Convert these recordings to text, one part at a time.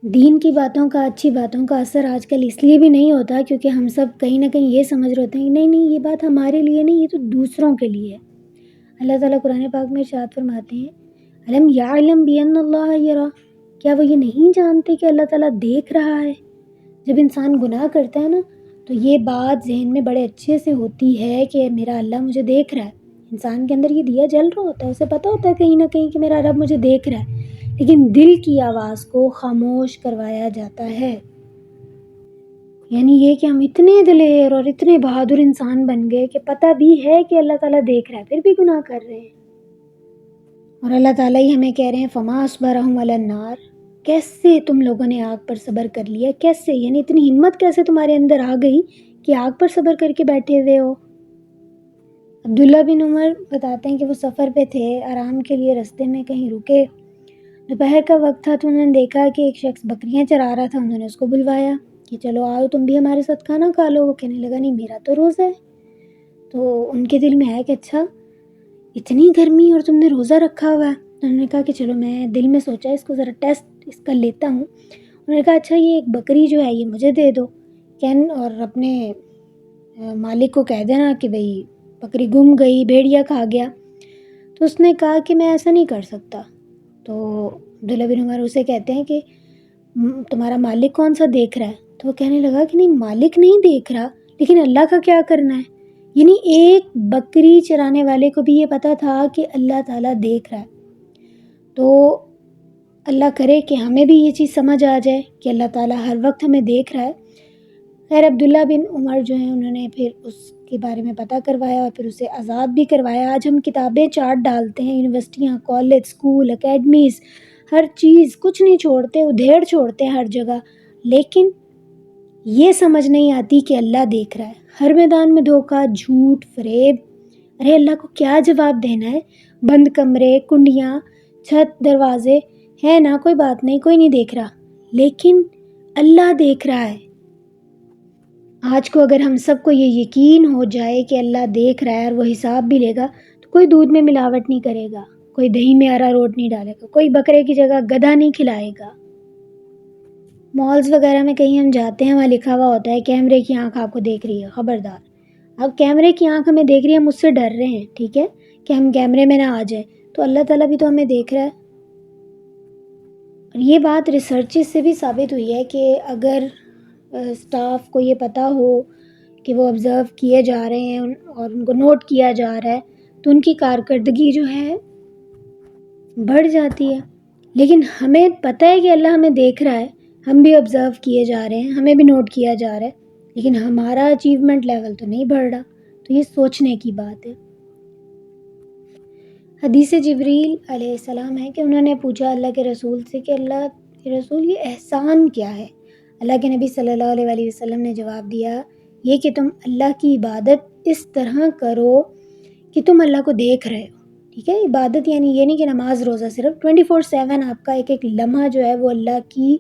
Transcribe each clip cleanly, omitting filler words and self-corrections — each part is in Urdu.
دین کی باتوں کا، اچھی باتوں کا اثر آج کل اس لیے بھی نہیں ہوتا کیونکہ ہم سب کہیں نہ کہیں یہ سمجھ رہے ہوتے ہیں کہ نہیں یہ بات ہمارے لیے نہیں، یہ تو دوسروں کے لیے ہے۔ اللہ تعالیٰ قرآن پاک میں ارشاد فرماتے ہیں الم یعلم بان اللہ یرا، کیا وہ یہ نہیں جانتے کہ اللہ تعالیٰ دیکھ رہا ہے؟ جب انسان گناہ کرتا ہے نا تو یہ بات ذہن میں بڑے اچھے سے ہوتی ہے کہ میرا اللہ مجھے دیکھ رہا ہے۔ انسان کے اندر یہ دیا جل رہا ہوتا ہے، اسے پتہ ہوتا ہے کہیں نہ کہیں کہ میرا رب مجھے دیکھ رہا ہے، لیکن دل کی آواز کو خاموش کروایا جاتا ہے۔ یعنی یہ کہ ہم اتنے دلیر اور اتنے بہادر انسان بن گئے کہ پتہ بھی ہے کہ اللہ تعالیٰ دیکھ رہا ہے، پھر بھی گناہ کر رہے ہیں۔ اور اللہ تعالیٰ ہی ہمیں کہہ رہے ہیں فما اصبرہم علی النار، کیسے تم لوگوں نے آگ پر صبر کر لیا، کیسے، یعنی اتنی ہمت کیسے تمہارے اندر آ گئی کہ آگ پر صبر کر کے بیٹھے ہوئے ہو۔ عبداللہ بن عمر بتاتے ہیں کہ وہ سفر پہ تھے، آرام کے لیے رستے میں کہیں رکے، دوپہر کا وقت تھا تو انہوں نے دیکھا کہ ایک شخص بکریاں چرا رہا تھا، انہوں نے اس کو بلوایا کہ چلو آؤ تم بھی ہمارے ساتھ کھانا کھا لو۔ وہ کہنے لگا نہیں میرا تو روزہ ہے۔ تو ان کے دل میں آیا کہ اچھا اتنی گرمی اور تم نے روزہ رکھا ہوا ہے۔ انہوں نے کہا کہ چلو میں دل میں سوچا اس کو ذرا ٹیسٹ اس کا لیتا ہوں۔ انہوں نے کہا اچھا یہ ایک بکری جو ہے یہ مجھے دے دو اور اپنے مالک کو کہہ دینا کہ بھئی بکری گم گئی، بھیڑیا کھا گیا۔ تو اس نے کہا کہ میں ایسا نہیں کر سکتا۔ تو عبداللہ بن عمر اسے کہتے ہیں کہ تمہارا مالک کون سا دیکھ رہا ہے؟ تو وہ کہنے لگا کہ نہیں مالک نہیں دیکھ رہا، لیکن اللہ کا کیا کرنا ہے؟ یعنی ایک بکری چرانے والے کو بھی یہ پتہ تھا کہ اللہ تعالیٰ دیکھ رہا ہے۔ تو اللہ کرے کہ ہمیں بھی یہ چیز سمجھ آ جائے کہ اللہ تعالیٰ ہر وقت ہمیں دیکھ رہا ہے۔ خیر عبداللہ بن عمر جو ہیں انہوں نے پھر اس کے بارے میں پتہ کروایا اور پھر اسے آزاد بھی کروایا۔ آج ہم کتابیں چاٹ ڈالتے ہیں، یونیورسٹیاں، کالج، اسکول، اکیڈمیز، ہر چیز کچھ نہیں چھوڑتے، ادھیڑ چھوڑتے ہیں ہر جگہ، لیکن یہ سمجھ نہیں آتی کہ اللہ دیکھ رہا ہے۔ ہر میدان میں دھوکہ، جھوٹ، فریب۔ ارے اللہ کو کیا جواب دینا ہے؟ بند کمرے، کنڈیاں، چھت، دروازے ہے نا، کوئی بات نہیں، کوئی نہیں دیکھ رہا، لیکن اللہ دیکھ رہا ہے۔ آج کو اگر ہم سب کو یہ یقین ہو جائے کہ اللہ دیکھ رہا ہے اور وہ حساب بھی لے گا تو کوئی دودھ میں ملاوٹ نہیں کرے گا، کوئی دہی میں اراروٹ نہیں ڈالے گا، کوئی بکرے کی جگہ گدھا نہیں کھلائے گا۔ مالز وغیرہ میں کہیں ہم جاتے ہیں وہاں لکھا ہوا ہوتا ہے کیمرے کی آنکھ آپ کو دیکھ رہی ہے، خبردار۔ اب کیمرے کی آنکھ ہمیں دیکھ رہی ہے، ہم اس سے ڈر رہے ہیں، ٹھیک ہے، کہ ہم کیمرے میں نہ آ جائیں، تو اللہ تعالیٰ بھی تو ہمیں دیکھ رہا ہے۔ اور یہ بات ریسرچز سے بھی ثابت ہوئی ہے کہ اگر اسٹاف کو یہ پتہ ہو کہ وہ آبزرو کیے جا رہے ہیں اور ان کو نوٹ کیا جا رہا ہے تو ان کی کارکردگی جو ہے بڑھ جاتی ہے۔ لیکن ہمیں پتہ ہے کہ اللہ ہمیں دیکھ رہا ہے، ہم بھی آبزرو کیے جا رہے ہیں، ہمیں بھی نوٹ کیا جا رہا ہے، لیکن ہمارا اچیومنٹ لیول تو نہیں بڑھ رہا۔ تو یہ سوچنے کی بات ہے۔ حدیث جبریل علیہ السلام ہے کہ انہوں نے پوچھا اللہ کے رسول سے کہ اللہ کے رسول یہ احسان کیا ہے؟ اللہ کے نبی صلی اللہ علیہ وآلہ وسلم نے جواب دیا یہ کہ تم اللہ کی عبادت اس طرح کرو کہ تم اللہ کو دیکھ رہے ہو، ٹھیک ہے۔ عبادت یعنی یہ نہیں کہ نماز روزہ صرف 24/7 آپ کا ایک ایک لمحہ جو ہے وہ اللہ کی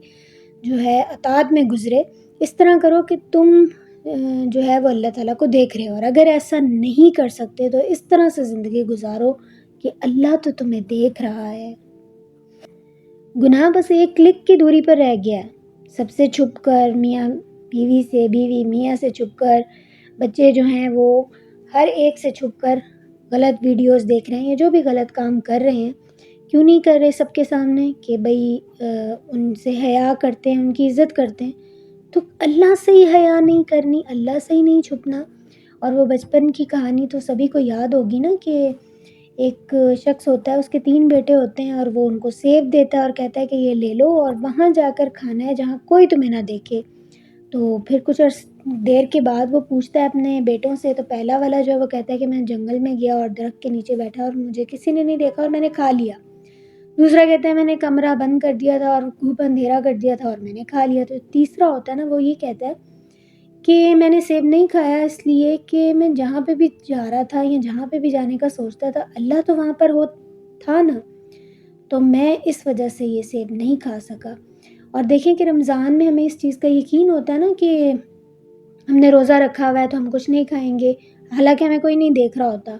جو ہے اطاعت میں گزرے، اس طرح کرو کہ تم جو ہے وہ اللہ تعالیٰ کو دیکھ رہے ہو۔ اور اگر ایسا نہیں کر سکتے تو اس طرح سے زندگی گزارو کہ اللہ تو تمہیں دیکھ رہا ہے۔ گناہ بس ایک کلک کی دوری پر رہ گیا ہے، سب سے چھپ کر، میاں بیوی سے، بیوی میاں سے چھپ کر، بچے جو ہیں وہ ہر ایک سے چھپ کر غلط ویڈیوز دیکھ رہے ہیں یا جو بھی غلط کام کر رہے ہیں۔ کیوں نہیں کر رہے سب کے سامنے کہ بھئی ان سے حیا کرتے ہیں، ان کی عزت کرتے ہیں، تو اللہ سے ہی حیا نہیں کرنی، اللہ سے ہی نہیں چھپنا۔ اور وہ بچپن کی کہانی تو سبھی کو یاد ہوگی نا کہ ایک شخص ہوتا ہے، اس کے 3 بیٹے ہوتے ہیں اور وہ ان کو سیب دیتا ہے اور کہتا ہے کہ یہ لے لو اور وہاں جا کر کھانا ہے جہاں کوئی تمہیں نہ دیکھے۔ تو پھر کچھ دیر کے بعد وہ پوچھتا ہے اپنے بیٹوں سے، تو پہلا والا جو ہے وہ کہتا ہے کہ میں جنگل میں گیا اور درخت کے نیچے بیٹھا اور مجھے کسی نے نہیں دیکھا اور میں نے کھا لیا۔ دوسرا کہتا ہے میں نے کمرہ بند کر دیا تھا اور خوب اندھیرا کر دیا تھا اور میں نے کھا لیا۔ تو تیسرا ہوتا ہے نا وہ یہ کہتا ہے کہ میں نے سیب نہیں کھایا اس لیے کہ میں جہاں پہ بھی جا رہا تھا یا جہاں پہ بھی جانے کا سوچتا تھا اللہ تو وہاں پر تھا نا، تو میں اس وجہ سے یہ سیب نہیں کھا سکا۔ اور دیکھیں کہ رمضان میں ہمیں اس چیز کا یقین ہوتا ہے نا کہ ہم نے روزہ رکھا ہوا ہے تو ہم کچھ نہیں کھائیں گے، حالانکہ ہمیں کوئی نہیں دیکھ رہا ہوتا،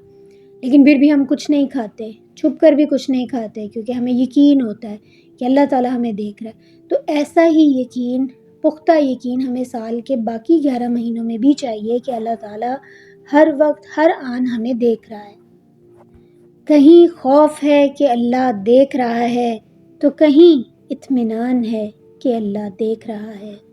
لیکن پھر بھی ہم کچھ نہیں کھاتے، چھپ کر بھی کچھ نہیں کھاتے، کیونکہ ہمیں یقین ہوتا ہے کہ اللہ تعالیٰ ہمیں دیکھ رہا ہے۔ تو ایسا ہی یقین، پختہ یقین ہمیں سال کے باقی 11 مہینوں میں بھی چاہیے کہ اللہ تعالیٰ ہر وقت ہر آن ہمیں دیکھ رہا ہے۔ کہیں خوف ہے کہ اللہ دیکھ رہا ہے تو کہیں اطمینان ہے کہ اللہ دیکھ رہا ہے۔